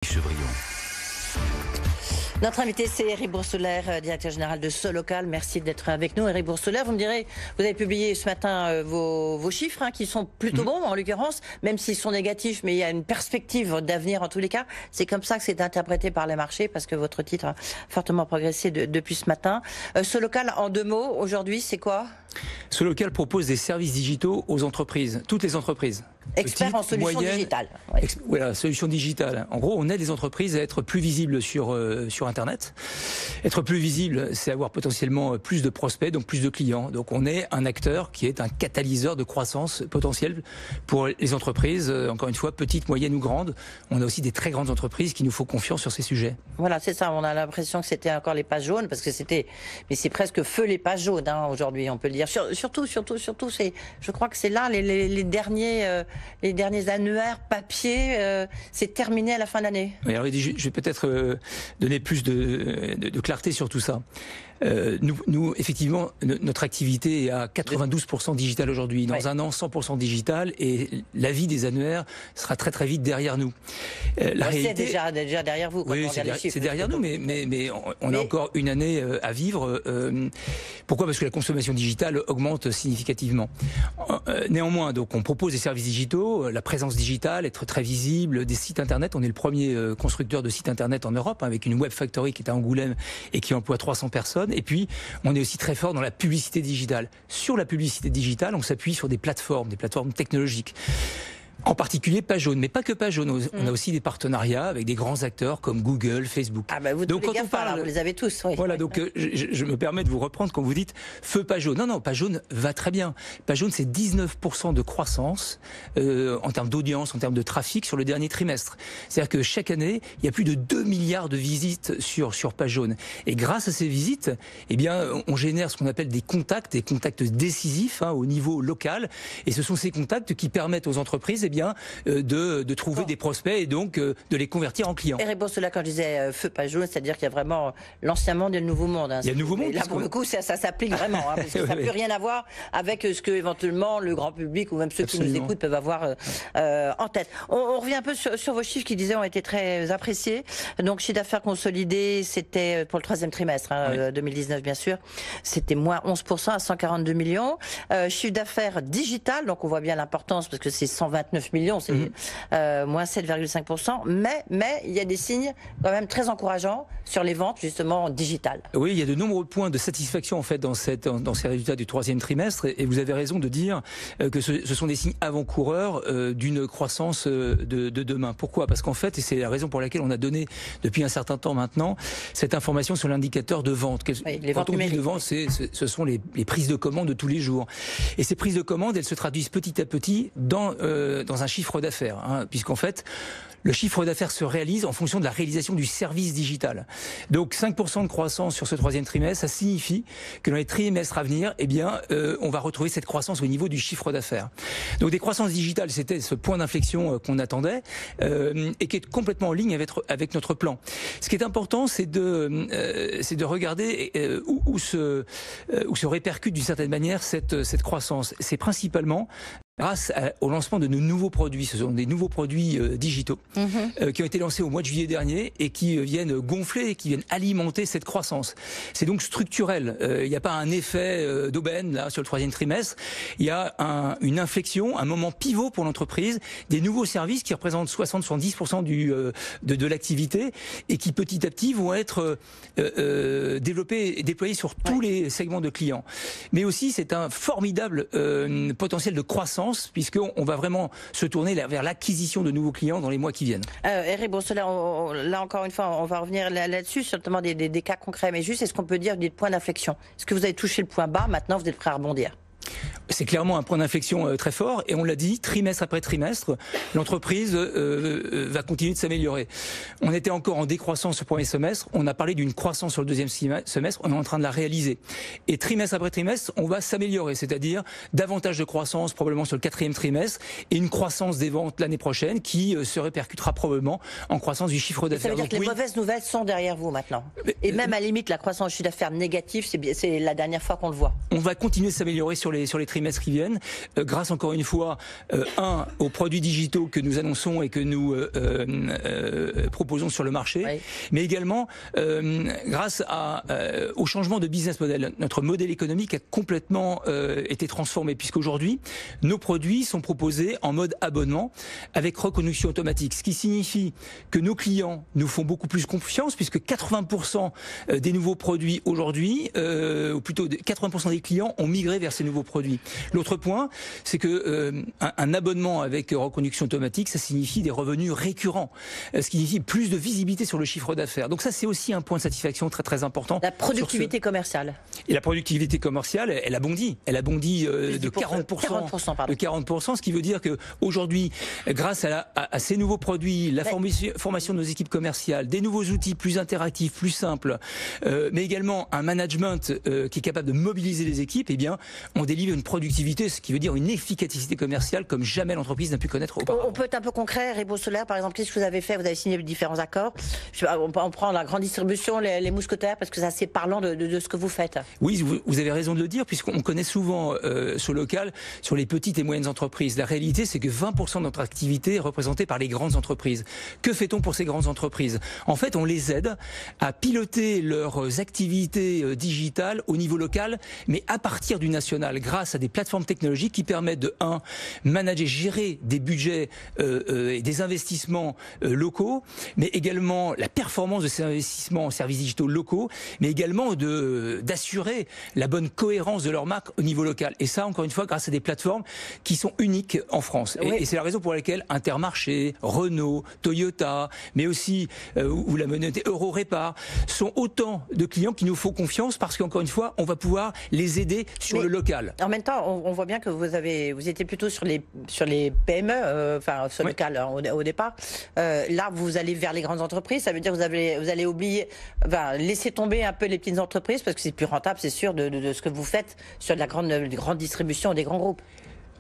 Chevrillon. Notre invité, c'est Eric Boursoulers, directeur général de Solocal. Merci d'être avec nous, Eric Boursoulers. Vous me direz, vous avez publié ce matin vos chiffres, qui sont plutôt bons, en l'occurrence, même s'ils sont négatifs, mais il y a une perspective d'avenir en tous les cas. C'est comme ça que c'est interprété par les marchés, parce que votre titre a fortement progressé depuis ce matin. Solocal, en deux mots, aujourd'hui, c'est quoi ? Solocal propose des services digitaux aux entreprises, toutes les entreprises. Expert en solutions digitales. Ouais. Voilà, solutions digitales. En gros, on aide les entreprises à être plus visibles sur Internet. Être plus visible, c'est avoir potentiellement plus de prospects, donc plus de clients. Donc on est un acteur qui est un catalyseur de croissance potentielle pour les entreprises, encore une fois, petites, moyennes ou grandes. On a aussi des très grandes entreprises qui nous font confiance sur ces sujets. Voilà, c'est ça. On a l'impression que c'était encore les pages jaunes, parce que mais c'est presque feu les pages jaunes, aujourd'hui, on peut le dire. Surtout, je crois que c'est là les derniers annuaires papier, c'est terminé à la fin de l'année. Oui, alors, je vais peut-être donner plus de clarté sur tout ça. Nous, effectivement, notre activité est à 92% digital aujourd'hui. Dans un an, 100% digital, et la vie des annuaires sera très très vite derrière nous. La réalité, c'est déjà derrière vous. Oui, c'est derrière nous, mais on a encore une année à vivre. Pourquoi ? Parce que la consommation digitale augmente significativement. Néanmoins, donc, on propose des services digitaux, la présence digitale, être très visible, des sites internet. On est le premier constructeur de sites internet en Europe, avec une web factory qui est à Angoulême et qui emploie 300 personnes. Et puis, on est aussi très fort dans la publicité digitale. Sur la publicité digitale, on s'appuie sur des plateformes technologiques. En particulier Page Jaune, mais pas que Page Jaune. On a aussi des partenariats avec des grands acteurs comme Google, Facebook. Ah bah vous, donc quand on parle, vous les avez tous. Oui. Voilà, donc je me permets de vous reprendre quand vous dites feu Page Jaune. Non, Page Jaune va très bien. Page Jaune, c'est 19% de croissance en termes d'audience, en termes de trafic sur le dernier trimestre. C'est-à-dire que chaque année, il y a plus de 2 milliards de visites sur Page Jaune. Et grâce à ces visites, eh bien, on génère ce qu'on appelle des contacts décisifs au niveau local. Et ce sont ces contacts qui permettent aux entreprises de trouver des prospects et donc de les convertir en clients. Eric Boursoulers, quand je disais feu Page Jaune, c'est-à-dire qu'il y a vraiment l'ancien monde et le nouveau monde. Il y a le nouveau monde. Et là, pour le coup, ça s'applique vraiment, parce que ça n'a plus rien à voir avec ce que éventuellement le grand public ou même ceux qui nous écoutent peuvent avoir en tête. On revient un peu sur vos chiffres qui disaient ont été très appréciés. Donc chiffre d'affaires consolidé, c'était pour le troisième trimestre 2019 bien sûr, c'était moins 11% à 142 millions. Chiffre d'affaires digital, donc on voit bien l'importance parce que c'est 129 millions, c'est moins 7,5%, mais il y a des signes quand même très encourageants sur les ventes justement digitales. Oui, il y a de nombreux points de satisfaction en fait dans ces résultats du troisième trimestre, et vous avez raison de dire que ce sont des signes avant-coureurs d'une croissance de demain. Pourquoi ? Parce qu'en fait, et c'est la raison pour laquelle on a donné depuis un certain temps maintenant cette information sur l'indicateur de vente. Les ventes numériques. De vente, ce sont les prises de commande de tous les jours. Et ces prises de commande, elles se traduisent petit à petit dans un chiffre d'affaires, puisqu'en fait, le chiffre d'affaires se réalise en fonction de la réalisation du service digital. Donc 5% de croissance sur ce troisième trimestre, ça signifie que dans les trimestres à venir, on va retrouver cette croissance au niveau du chiffre d'affaires. Donc des croissances digitales, c'était ce point d'inflexion qu'on attendait et qui est complètement en ligne avec notre plan. Ce qui est important, c'est de regarder où se répercute d'une certaine manière cette croissance. C'est principalement grâce au lancement de nos nouveaux produits. Ce sont des nouveaux produits digitaux qui ont été lancés au mois de juillet dernier et qui viennent gonfler, qui viennent alimenter cette croissance. C'est donc structurel. Il n'y a pas un effet d'aubaine là sur le troisième trimestre. Il y a une inflexion, un moment pivot pour l'entreprise, des nouveaux services qui représentent 60-70% de l'activité et qui petit à petit vont être développés et déployés sur tous les segments de clients. Mais aussi, c'est un formidable potentiel de croissance, puisqu'on va vraiment se tourner vers l'acquisition de nouveaux clients dans les mois qui viennent. Eric Boursoulers, là encore une fois, on va revenir là-dessus, notamment des cas concrets, mais juste, est-ce qu'on peut dire des points d'inflexion ? Est-ce que vous avez touché le point bas, maintenant vous êtes prêt à rebondir ? C'est clairement un point d'inflexion très fort, et on l'a dit, trimestre après trimestre, l'entreprise va continuer de s'améliorer. On était encore en décroissance sur le premier semestre, on a parlé d'une croissance sur le deuxième semestre, on est en train de la réaliser. Et trimestre après trimestre, on va s'améliorer, c'est-à-dire davantage de croissance probablement sur le quatrième trimestre, et une croissance des ventes l'année prochaine qui se répercutera probablement en croissance du chiffre d'affaires. Ça veut dire que les mauvaises nouvelles sont derrière vous maintenant. Et même à la limite, la croissance du chiffre d'affaires négative, c'est la dernière fois qu'on le voit. On va continuer de s'améliorer sur les trimestres trimestres qui viennent, grâce encore une fois, aux produits digitaux que nous annonçons et que nous proposons sur le marché, mais également grâce au changement de business model. Notre modèle économique a complètement été transformé, puisqu'aujourd'hui, nos produits sont proposés en mode abonnement avec reconduction automatique, ce qui signifie que nos clients nous font beaucoup plus confiance, puisque 80% des nouveaux produits aujourd'hui, ou plutôt 80% des clients ont migré vers ces nouveaux produits. L'autre point, c'est que un abonnement avec reconduction automatique, ça signifie des revenus récurrents, ce qui signifie plus de visibilité sur le chiffre d'affaires. Donc ça, c'est aussi un point de satisfaction très très important. La productivité commerciale. Et la productivité commerciale, elle a bondi. Elle a bondi de 40%, ce qui veut dire que aujourd'hui, grâce à ces nouveaux produits, la formation de nos équipes commerciales, des nouveaux outils plus interactifs, plus simples, mais également un management qui est capable de mobiliser les équipes, eh bien, on délivre une productivité, ce qui veut dire une efficacité commerciale comme jamais l'entreprise n'a pu connaître auparavant. On peut être un peu concret, Ribo Solaire, par exemple, qu'est-ce que vous avez fait? Vous avez signé différents accords. Je sais pas, on prend la grande distribution, les mousquetaires, parce que c'est assez parlant de ce que vous faites. Oui, vous avez raison de le dire, puisqu'on connaît souvent ce local sur les petites et moyennes entreprises. La réalité, c'est que 20% de notre activité est représentée par les grandes entreprises. Que fait-on pour ces grandes entreprises? En fait, on les aide à piloter leurs activités digitales au niveau local, mais à partir du national, grâce à des plateformes technologiques qui permettent de manager, gérer des budgets et des investissements locaux, mais également la performance de ces investissements en services digitaux locaux, mais également d'assurer la bonne cohérence de leur marque au niveau local. Et ça, encore une fois, grâce à des plateformes qui sont uniques en France. Oui. Et c'est la raison pour laquelle Intermarché, Renault, Toyota, mais aussi, ou la monnaie Eurorépar, sont autant de clients qui nous font confiance parce qu'encore une fois, on va pouvoir les aider sur le local. En même temps, on voit bien que vous étiez plutôt sur les PME, enfin sur le local au départ. Là, vous allez vers les grandes entreprises. Ça veut dire que vous allez oublier, laisser tomber un peu les petites entreprises parce que c'est plus rentable, c'est sûr, de ce que vous faites sur de la grande distribution des grands groupes.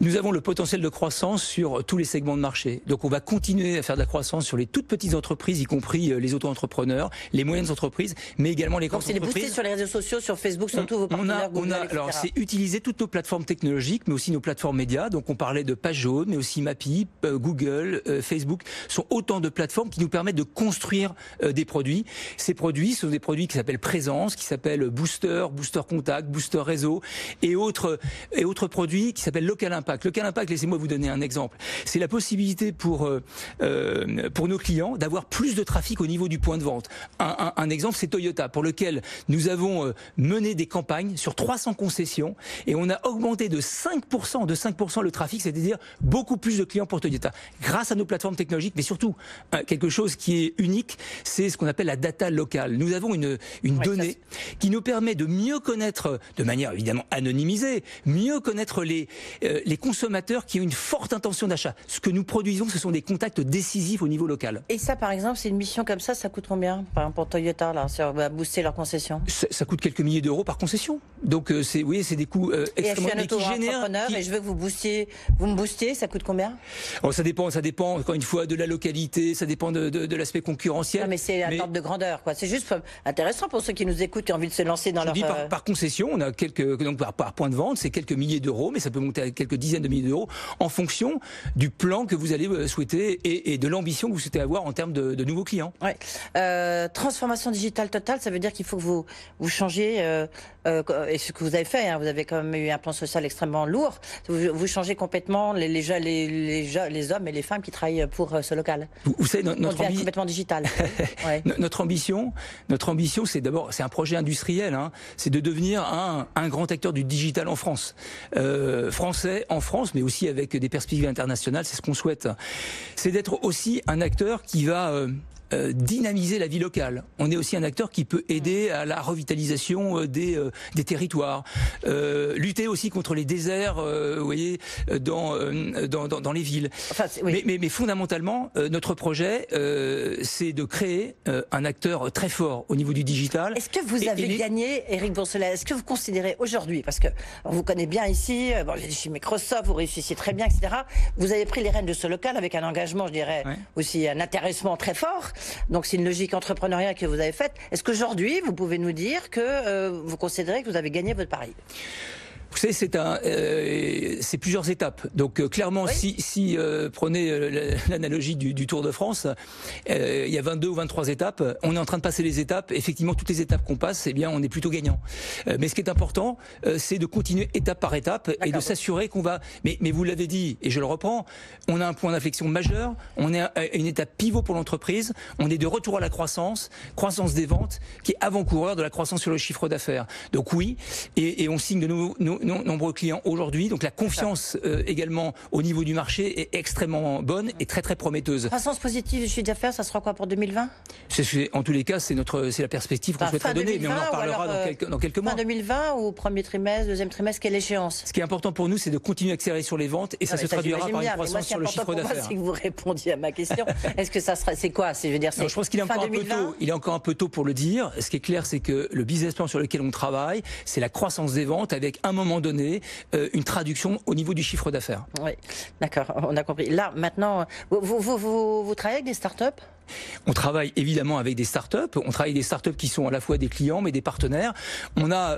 Nous avons le potentiel de croissance sur tous les segments de marché. Donc on va continuer à faire de la croissance sur les toutes petites entreprises, y compris les auto-entrepreneurs, les moyennes entreprises, mais également les grandes entreprises. Donc c'est les booster sur les réseaux sociaux, sur Facebook, sur tous vos partenaires Google, etc. Alors c'est utiliser toutes nos plateformes technologiques, mais aussi nos plateformes médias. Donc on parlait de Page Jaune, mais aussi Mappy, Google, Facebook, sont autant de plateformes qui nous permettent de construire des produits. Ces produits sont des produits qui s'appellent Présence, qui s'appellent Booster, Booster Contact, Booster Réseau, et autres produits qui s'appellent Local Impact. Local Impact, laissez-moi vous donner un exemple. C'est la possibilité pour nos clients d'avoir plus de trafic au niveau du point de vente. Un exemple, c'est Toyota, pour lequel nous avons mené des campagnes sur 300 concessions et on a augmenté de 5% le trafic, c'est-à-dire beaucoup plus de clients pour Toyota. Grâce à nos plateformes technologiques, mais surtout, quelque chose qui est unique, c'est ce qu'on appelle la data locale. Nous avons une donnée qui nous permet de mieux connaître, de manière évidemment anonymisée, mieux connaître les consommateurs qui ont une forte intention d'achat. Ce que nous produisons, ce sont des contacts décisifs au niveau local. Et ça, par exemple, c'est une mission comme ça coûte combien? Par exemple, pour Toyota, là, sur booster leur concession? Ça coûte quelques milliers d'euros par concession. Donc, c'est des coûts extrêmement... Et je suis un auto-entrepreneur et je veux que vous me boostiez, ça coûte combien? Alors, ça dépend, encore une fois, de la localité, ça dépend de l'aspect concurrentiel. Non, mais c'est un ordre de grandeur, quoi. C'est juste intéressant pour ceux qui nous écoutent et ont envie de se lancer dans leur... Par concession, on a donc par point de vente, c'est quelques milliers d'euros, mais ça peut monter à quelques dizaines de milliers d'euros en fonction du plan que vous allez souhaiter et de l'ambition que vous souhaitez avoir en termes de nouveaux clients. Ouais. Transformation digitale totale, ça veut dire qu'il faut que vous changiez, et ce que vous avez fait, hein, vous avez quand même eu un plan social extrêmement lourd, vous changez complètement les hommes et les femmes qui travaillent pour ce local. Vous savez, notre ambition complètement digital. Ouais. Notre ambition, c'est un projet industriel, hein, c'est de devenir un grand acteur du digital en France. Français en France, mais aussi avec des perspectives internationales, c'est ce qu'on souhaite. C'est d'être aussi un acteur qui va dynamiser la vie locale. On est aussi un acteur qui peut aider à la revitalisation des territoires, lutter aussi contre les déserts, vous voyez, dans les villes. Enfin, oui. Mais fondamentalement, notre projet, c'est de créer un acteur très fort au niveau du digital. Est-ce que vous avez gagné, Éric Bourselet? Est-ce que vous considérez aujourd'hui, parce que on vous connaît bien ici, chez Microsoft, vous réussissez très bien, etc. Vous avez pris les rênes de ce local avec un engagement, je dirais, aussi un intéressement très fort. Donc c'est une logique entrepreneuriale que vous avez faite. Est-ce qu'aujourd'hui, vous pouvez nous dire que vous considérez que vous avez gagné votre pari? Vous savez, c'est plusieurs étapes. Donc clairement, oui. si prenez l'analogie du Tour de France, il y a 22 ou 23 étapes. On est en train de passer les étapes. Effectivement, toutes les étapes qu'on passe, eh bien, on est plutôt gagnant. Mais ce qui est important, c'est de continuer étape par étape et de s'assurer qu'on va. Mais vous l'avez dit, et je le reprends, on a un point d'inflexion majeur. On est à une étape pivot pour l'entreprise. On est de retour à la croissance des ventes, qui est avant-coureur de la croissance sur le chiffre d'affaires. Donc oui, et on signe de nombreux clients aujourd'hui. Donc la confiance également au niveau du marché est extrêmement bonne et très très prometteuse. Croissance positive du chiffre d'affaires, ça sera quoi pour 2020 ? En tous les cas, c'est la perspective qu'on souhaiterait donner, mais on en reparlera dans quelques mois. Fin 2020 ou premier trimestre, deuxième trimestre, quelle échéance ? Ce qui est important pour nous, c'est de continuer à accélérer sur les ventes et ça se traduira par une croissance sur le chiffre d'affaires. C'est que vous répondiez à ma question. Est-ce que ça sera, c'est quoi ? Je veux dire, je pense qu'il est encore un peu tôt. Il est encore un peu tôt pour le dire. Ce qui est clair, c'est que le business plan sur lequel on travaille, c'est la croissance des ventes avec, à un moment donné, une traduction au niveau du chiffre d'affaires. Oui, d'accord, on a compris. Là, maintenant, vous travaillez avec des startups ? On travaille évidemment avec des startups. On travaille avec des startups qui sont à la fois des clients mais des partenaires. On a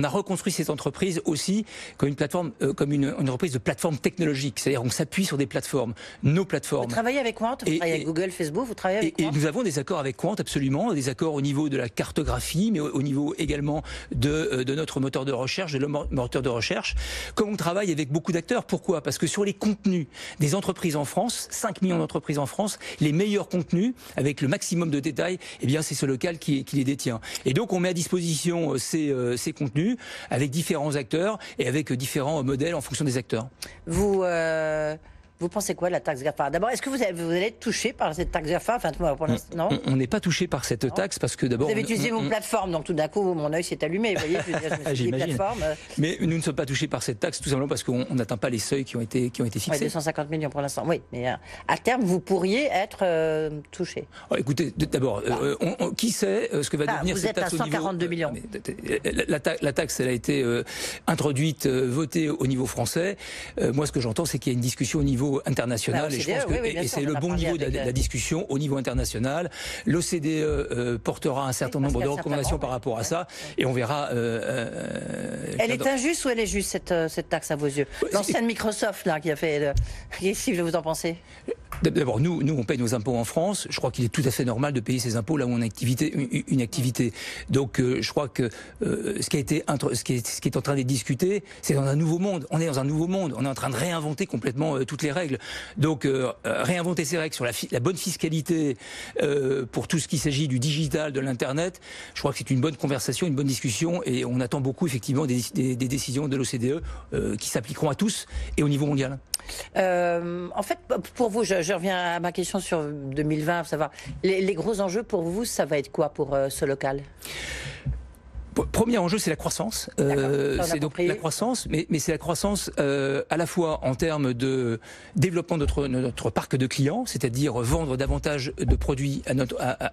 reconstruit cette entreprise aussi comme une plateforme, comme une entreprise de plateforme technologique. C'est-à-dire on s'appuie sur des plateformes, nos plateformes. Vous travaillez avec Quant, vous travaillez avec Google, Facebook, vous travaillez avec Quant. Et nous avons des accords avec Quant, absolument, des accords au niveau de la cartographie, mais au niveau également de notre moteur de recherche, de notre moteur de recherche. Comme on travaille avec beaucoup d'acteurs, pourquoi ? Parce que sur les contenus des entreprises en France, 5 millions d'entreprises en France, les meilleurs contenus avec le maximum de détails, eh bien c'est ce local qui les détient. Et donc on met à disposition ces contenus avec différents acteurs et avec différents modèles en fonction des acteurs. Vous pensez quoi de la taxe GAFA ? D'abord, est-ce que vous allez être touché par cette taxe GAFA ? Enfin, pour l'instant, non. On n'est pas touché par cette taxe parce que d'abord... Vous avez utilisé vos plateformes, donc tout d'un coup, mon œil s'est allumé. Vous voyez, je me suis dit plateformes. Mais nous ne sommes pas touchés par cette taxe, tout simplement parce qu'on n'atteint pas les seuils qui ont été fixés. Ouais, 250 millions pour l'instant, oui. Mais à terme, vous pourriez être touché. Écoutez, d'abord, qui sait ce que va devenir cette taxe au niveau... Vous êtes à 142 millions. La taxe, elle a été introduite, votée au niveau français. Moi, ce que j'entends, c'est qu'il y a une discussion au niveau international. Et je pense que c'est le bon niveau de la discussion au niveau international. L'OCDE portera un certain nombre de recommandations par rapport à ça, et on verra. Elle est injuste ou elle est juste cette taxe à vos yeux ? L'ancienne Microsoft là qui a fait. Qu'est-ce que vous en pensez ? D'abord, nous, on paye nos impôts en France. Je crois qu'il est tout à fait normal de payer ses impôts là où on a une activité. Donc, je crois que ce qui est en train d'être discuté, c'est dans un nouveau monde. On est dans un nouveau monde. On est en train de réinventer complètement toutes les règles. Donc, réinventer ces règles sur la bonne fiscalité pour tout ce qui s'agit du digital, de l'internet. Je crois que c'est une bonne conversation, une bonne discussion, et on attend beaucoup effectivement des décisions de l'OCDE qui s'appliqueront à tous et au niveau mondial. En fait, pour vous, je reviens à ma question sur 2020, savoir les gros enjeux pour vous, ça va être quoi pour ce local ? Premier enjeu, c'est la croissance. C'est donc la croissance, mais c'est la croissance à la fois en termes de développement de notre parc de clients, c'est-à-dire vendre davantage de produits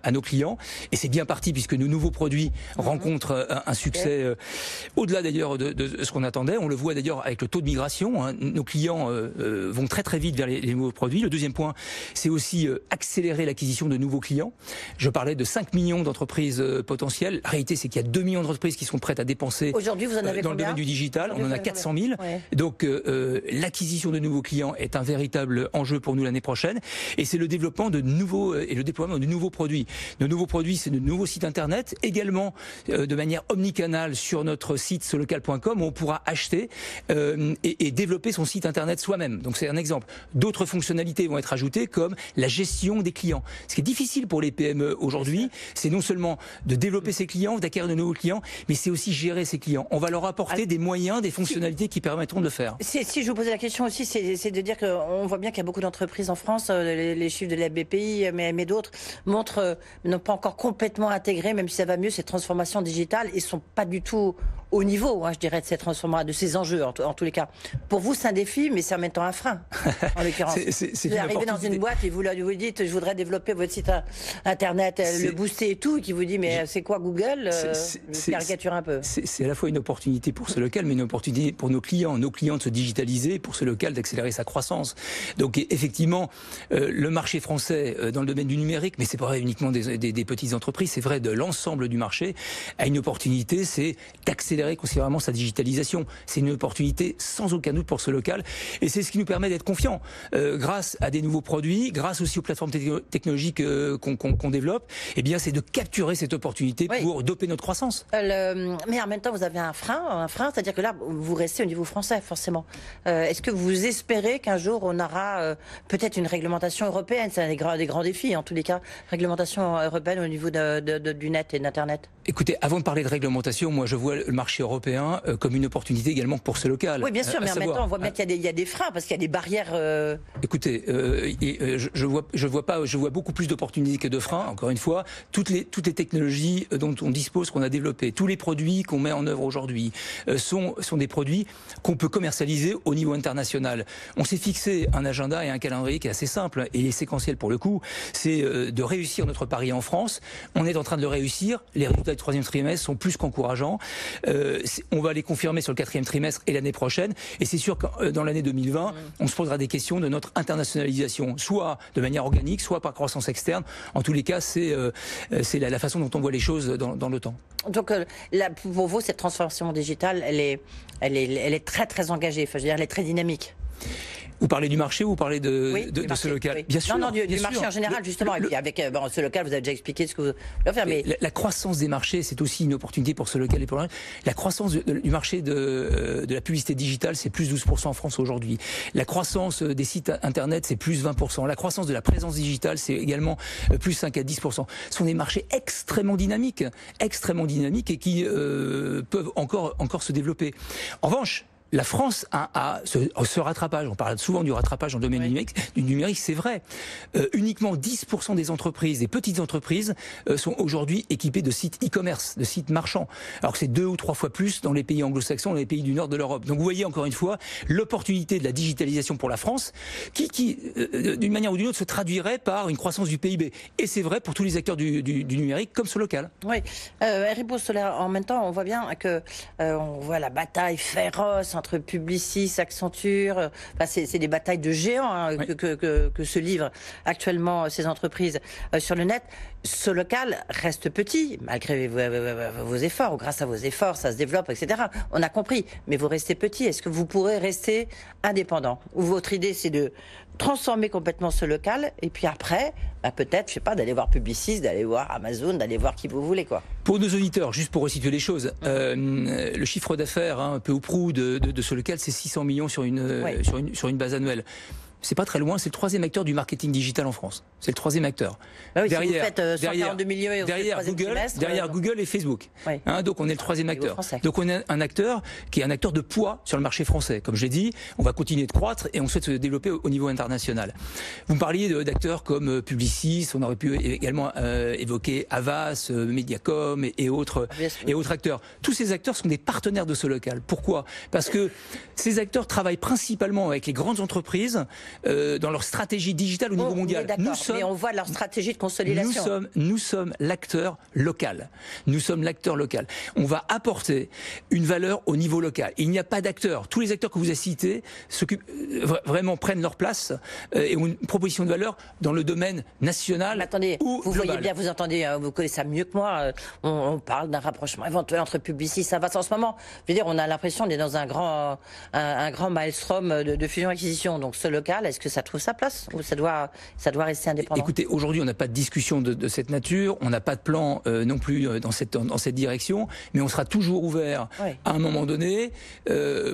à nos clients. Et c'est bien parti puisque nos nouveaux produits rencontrent un succès au-delà d'ailleurs de ce qu'on attendait. On le voit d'ailleurs avec le taux de migration. Hein. Nos clients vont très très vite vers les nouveaux produits. Le deuxième point, c'est aussi accélérer l'acquisition de nouveaux clients. Je parlais de 5 millions d'entreprises potentielles. La réalité, c'est qu'il y a 2 millions d'entreprises qui sont prêtes à dépenser. Aujourd'hui, vous en avez dans le domaine du digital. On en a 400 000. Ouais. Donc, l'acquisition de nouveaux clients est un véritable enjeu pour nous l'année prochaine. Et c'est le développement de nouveaux et le déploiement de nouveaux produits. Nos nouveaux produits, c'est de nouveaux sites internet, également de manière omnicanale sur notre site solocal.com où on pourra acheter et développer son site internet soi-même. Donc, c'est un exemple. D'autres fonctionnalités vont être ajoutées comme la gestion des clients. Ce qui est difficile pour les PME aujourd'hui, c'est non seulement de développer ses clients, d'acquérir de nouveaux clients, mais c'est aussi gérer ses clients. On va leur apporter des moyens, des fonctionnalités qui permettront de le faire. Si je vous posais la question aussi, c'est de dire qu'on voit bien qu'il y a beaucoup d'entreprises en France, les chiffres de la BPI, mais d'autres montrent n'ont pas encore complètement intégré, même si ça va mieux, ces transformations digitales, et sont pas du tout au niveau, je dirais, de ces transformations, de ces enjeux, en tous les cas. Pour vous, c'est un défi, mais c'est en même temps un frein, en l'occurrence. Vous arrivez dans une boîte et vous dites, je voudrais développer votre site internet, le booster et tout, et qui vous dit, mais c'est quoi Google Je caricature un peu. C'est à la fois une opportunité pour ce local, mais une opportunité pour nos clients de se digitaliser, pour ce local d'accélérer sa croissance. Donc effectivement, le marché français dans le domaine du numérique, mais c'est pas vrai uniquement des petites entreprises, c'est vrai de l'ensemble du marché, a une opportunité, c'est d'accélérer accélérer considérablement sa digitalisation. C'est une opportunité sans aucun doute pour ce local, et c'est ce qui nous permet d'être confiants. Grâce à des nouveaux produits, grâce aussi aux plateformes technologiques qu'on développe, eh bien c'est de capturer cette opportunité pour doper notre croissance. Mais en même temps, vous avez un frein, c'est-à-dire que là, vous restez au niveau français, forcément. Est-ce que vous espérez qu'un jour, on aura peut-être une réglementation européenne? C'est un des grands défis, en tous les cas, réglementation européenne au niveau du net et d'Internet. Écoutez, avant de parler de réglementation, moi je vois le marché européen comme une opportunité également pour ce local. Oui, bien sûr, mais en même temps, on voit bien qu'il y a des freins, parce qu'il y a des barrières... Écoutez, je vois beaucoup plus d'opportunités que de freins, encore une fois. Toutes les technologies dont on dispose, qu'on a développées, tous les produits qu'on met en œuvre aujourd'hui sont des produits qu'on peut commercialiser au niveau international. On s'est fixé un agenda et un calendrier qui est assez simple et séquentiel pour le coup, c'est de réussir notre pari en France. On est en train de le réussir, les résultats du troisième trimestre sont plus qu'encourageants. On va les confirmer sur le quatrième trimestre et l'année prochaine, et c'est sûr que dans l'année 2020, on se posera des questions de notre internationalisation, soit de manière organique, soit par croissance externe. En tous les cas, c'est la façon dont on voit les choses dans le temps. Donc pour vous, cette transformation digitale, elle est très très engagée, enfin, je veux dire, elle est très dynamique. Vous parlez du marché ou vous parlez de ce local? Bien sûr. Non, du marché en général, justement. Et puis avec ce local, vous avez déjà expliqué ce que vous voulez faire. Mais la croissance des marchés, c'est aussi une opportunité pour ce local et pour la croissance du marché de la publicité digitale, c'est plus 12% en France aujourd'hui. La croissance des sites internet, c'est plus 20%. La croissance de la présence digitale, c'est également plus 5 à 10%. Ce sont des marchés extrêmement dynamiques et qui peuvent encore se développer. En revanche, la France a ce rattrapage. On parle souvent du rattrapage en domaine du numérique, c'est vrai. Uniquement 10% des entreprises, des petites entreprises, sont aujourd'hui équipées de sites e-commerce, de sites marchands. Alors que c'est 2 ou 3 fois plus dans les pays anglo-saxons, dans les pays du nord de l'Europe. Donc vous voyez encore une fois l'opportunité de la digitalisation pour la France, qui d'une manière ou d'une autre se traduirait par une croissance du PIB. Et c'est vrai pour tous les acteurs du numérique, comme ce local. Oui. Eric Bourseler, en même temps, on voit bien que on voit la bataille féroce entre Publicis, Accenture, enfin, c'est des batailles de géants que se livrent actuellement ces entreprises sur le net. Ce local reste petit, malgré vos efforts, ou grâce à vos efforts, ça se développe, etc. On a compris, mais vous restez petit. Est-ce que vous pourrez rester indépendant? Ou votre idée, c'est de transformer complètement ce local, et puis après, peut-être, je sais pas, d'aller voir Publicis, d'aller voir Amazon, d'aller voir qui vous voulez, quoi. Pour nos auditeurs, juste pour resituer les choses, le chiffre d'affaires, peu ou prou, de ce local, c'est 600 millions sur une base annuelle. C'est pas très loin, c'est le 3e acteur du marketing digital en France. C'est le 3e acteur. Bah oui, derrière, si vous faites 142 millions et derrière Google et Facebook. Oui. Donc on est le 3e acteur. Donc on est un acteur qui est un acteur de poids sur le marché français. Comme je l'ai dit, on va continuer de croître et on souhaite se développer au niveau international. Vous me parliez d'acteurs comme Publicis, on aurait pu également évoquer Havas, Mediacom et autres acteurs. Tous ces acteurs sont des partenaires de ce local. Pourquoi? Parce que ces acteurs travaillent principalement avec les grandes entreprises dans leur stratégie digitale au niveau mondial. Mais on voit leur stratégie de consolidation. Nous sommes l'acteur local. Nous sommes l'acteur local. On va apporter une valeur au niveau local. Il n'y a pas d'acteurs. Tous les acteurs que vous avez cités vraiment prennent leur place et ont une proposition de valeur dans le domaine national. Mais attendez, ou vous global. Voyez bien, vous entendez, vous connaissez ça mieux que moi. On parle d'un rapprochement éventuel entre Publicis, ça va en ce moment. Je veux dire, on a l'impression d'être dans un grand maelstrom de fusion-acquisition. Donc ce local, est-ce que ça trouve sa place ou ça doit rester indépendant? Écoutez, aujourd'hui, on n'a pas de discussion de cette nature, on n'a pas de plan non plus dans cette direction, mais on sera toujours ouvert à un moment donné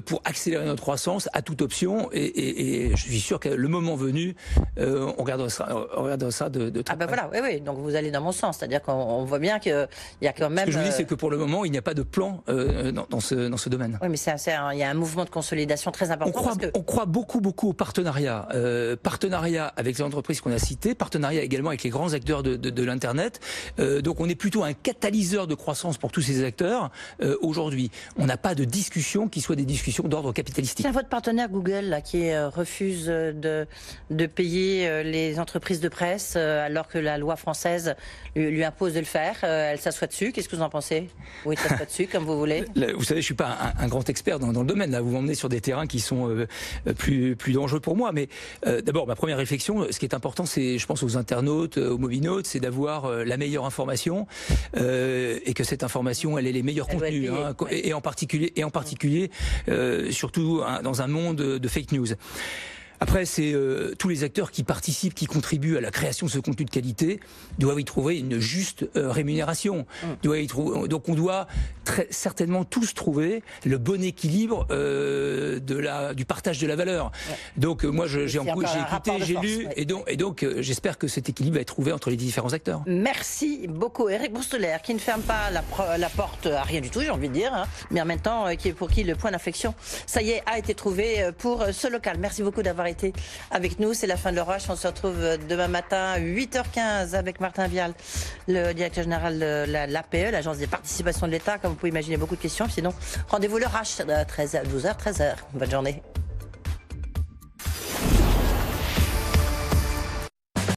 pour accélérer notre croissance à toute option. Et je suis sûr que le moment venu, on regardera ça de très près. Voilà, oui. Donc vous allez dans mon sens, c'est-à-dire qu'on voit bien qu'il y a quand même. Ce que je vous dis, c'est que pour le moment, il n'y a pas de plan dans ce domaine. Oui, mais il y a un mouvement de consolidation très important. On croit beaucoup au partenariat. Partenariat avec les entreprises qu'on a citées, partenariat également avec les grands acteurs de l'Internet. Donc on est plutôt un catalyseur de croissance pour tous ces acteurs aujourd'hui. On n'a pas de discussion qui soit des discussions d'ordre capitalistique. C'est votre partenaire Google là, qui refuse de payer les entreprises de presse alors que la loi française lui impose de le faire. Elle s'assoit dessus. Qu'est-ce que vous en pensez? Oui, elle s'assoit dessus comme vous voulez. Vous savez, je suis pas un grand expert dans le domaine. Là, vous m'emmenez sur des terrains qui sont plus dangereux pour moi. mais d'abord, ma première réflexion, ce qui est important, c'est, je pense aux internautes, aux mobinautes, c'est d'avoir la meilleure information et que cette information, elle ait les meilleurs contenus, hein, et en particulier, surtout dans un monde de fake news. Après, c'est tous les acteurs qui participent, qui contribuent à la création de ce contenu de qualité, doivent y trouver une juste rémunération. Donc on doit certainement tous trouver le bon équilibre du partage de la valeur. Donc moi, j'ai écouté, j'ai lu, et donc j'espère que cet équilibre va être trouvé entre les différents acteurs. Merci beaucoup. Éric Boursteler, qui ne ferme pas la porte à rien du tout, j'ai envie de dire, hein, mais en même temps, pour qui le point d'inflexion, ça y est, a été trouvé pour ce local. Merci beaucoup d'avoir été avec nous. C'est la fin de l'orage. On se retrouve demain matin à 8h15 avec Martin Vial, le directeur général de l'APE, l'Agence des participations de l'État. Comme vous pouvez imaginer, beaucoup de questions. Sinon, rendez-vous le RACH à 12h, 13h. Bonne journée.